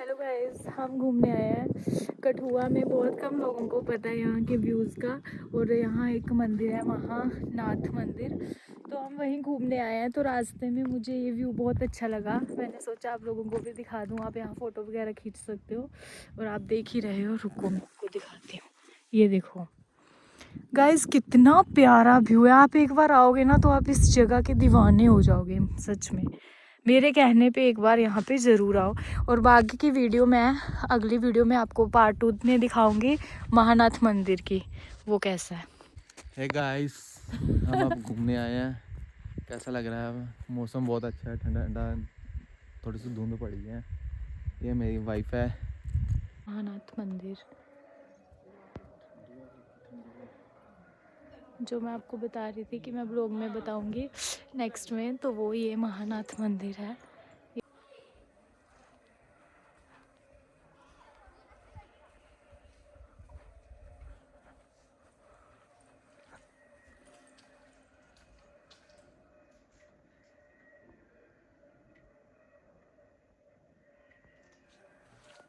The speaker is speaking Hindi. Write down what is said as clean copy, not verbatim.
हेलो गाइस, हम घूमने आए हैं कठुआ में। बहुत कम लोगों को पता है यहाँ के व्यूज़ का। और यहाँ एक मंदिर है, महानाथ मंदिर, तो हम वहीं घूमने आए हैं। तो रास्ते में मुझे ये व्यू बहुत अच्छा लगा, मैंने सोचा आप लोगों को भी दिखा दूँ। आप यहाँ फ़ोटो वगैरह खींच सकते हो। और आप देख ही रहे हो, रुको मैं आपको दिखाती हूँ। ये देखो गाइस, कितना प्यारा व्यू है। आप एक बार आओगे ना तो आप इस जगह के दीवाने हो जाओगे सच में। मेरे कहने पे एक बार यहाँ पे ज़रूर आओ। और बाकी की वीडियो मैं अगली वीडियो में आपको पार्ट 2 में दिखाऊंगी, महानाथ मंदिर की, वो कैसा है। हे गाइस, हम अब घूमने आए हैं। कैसा लग रहा है? अब मौसम बहुत अच्छा है, ठंडा ठंडा, थोड़ी सी धुंध पड़ी है। ये मेरी वाइफ है। महानाथ मंदिर जो मैं आपको बता रही थी कि मैं ब्लॉग में बताऊंगी नेक्स्ट में, तो वो ये महानाथ मंदिर है।